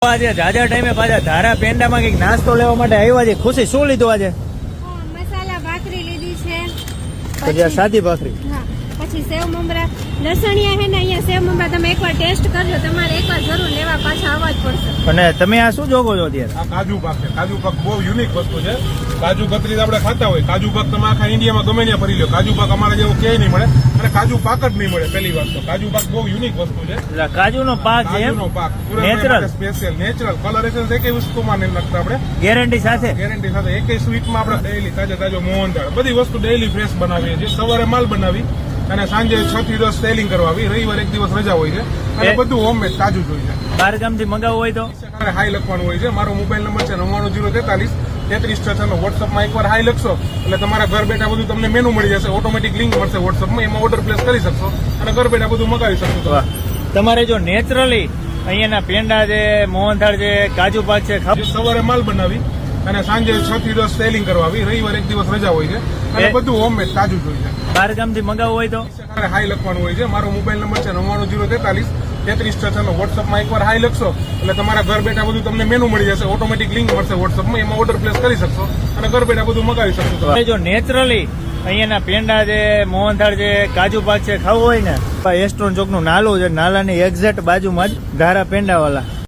આજે જાજા ટાઈમે પાછા ધારા પેંડામાં કઈક નાસ્તો લેવા માટે આવ્યા છે. ખુશી શું લીધું આજે? મસાલા ભાખરી લીધી છે, પછી આ સાદી ભાખરી, હા, પછી સેવ મમરા લસણિયા હે ને અહીંયા સેવ મમરા તમે એકવાર ટેસ્ટ કરજો, તમારે એકવાર જરૂર લેવા પાછા આવવા જ પડશે. અને તમે આ શું જોવો છો અત્યારે? આ કાજુ પાક છે. કાજુ પાક બહુ યુનિક વસ્તુ છે. કાજુ કતરી આપણે ખાતા હોય, કાજુ પાક તમે આખા ઇન્ડિયામાં ગમે ત્યાં ફરી લો, કાજુ પાક અમારે જેવો ક્યાંય નહીં મળે અને કાજુ પાક જ નહીં મળે. પહેલી વાત તો કાજુ પાક બહુ યુનિક વસ્તુ છે. એટલે કાજુનો પાક છે એમ? કાજુનો પાક નેચરલ, સ્પેશિયલ નેચરલ કલરેશન એક વસ્તુમાં નહીં નાખતા આપણે, ગેરંટી સાથે. ગેરંટી સાથે. એક સ્વીટમાં આપણે ડેઈલી તાજો મોહનથાળ બધી વસ્તુ ડેઈલી ફ્રેશ બનાવીએ છીએ. સવારે માલ બનાવી અને સાંજે 6 થી 10 સેલિંગ કરવા આવી. રવિવાર એક દિવસ રજા હોય છે અને બધું હોમમેડ તાજું જ હોય છે. બહાર ગામથી મંગાવવું હોય તો હાઈ લખવાનું હોય છે. મારો મોબાઈલ નંબર છે 99043 3366. વોટ્સઅપમાં એકવાર હાઈ લખશો એટલે તમારા ઘર બેઠા બધું તમને મેનુ મળી જશે. ઓટોમેટિક લિંક મળશે વોટ્સઅપમાં, એમાં ઓર્ડર પ્લેસ કરી શકશો અને ઘર બેઠા બધું મગાવી શકશો. વાહ. તમારે જો નેચરલી અહીંયાના પેંડા છે, મોહનથાળ છે, કાજુ પાક છે, સવારે માલ બનાવી અને સાંજે 6 થી 10 સેલિંગ કરવા આવી. રવિવાર એક દિવસ રજા હોય છે અને બધું હોમમેડ તાજું જ હોય છે. બહાર ગામથી મંગાવવું હોય તો હાઈ લખવાનું હોય છે. મારો મોબાઈલ નંબર છે 99043 3366. વોટ્સઅપમાં એકવાર હાઈ લખશો એટલે તમારા ઘર બેઠા બધું તમને મેનુ મળી જશે. ઓટોમેટિક લિંક મળશે વોટ્સઅપમાં, એમાં ઓર્ડર પ્લેસ કરી શકશો અને ઘર બેઠા બધું મગાવી શકશો. જો નેચરલી અહીંયાના પેંડા છે, મોહનથાળ છે, કાજુ પાક છે ખાવું હોય ને, એસ્ટ્રોન ચોક નું નાલું છે, નાલાની એક્ઝેક્ટ બાજુમાં જ ધારા પેંડાવાલા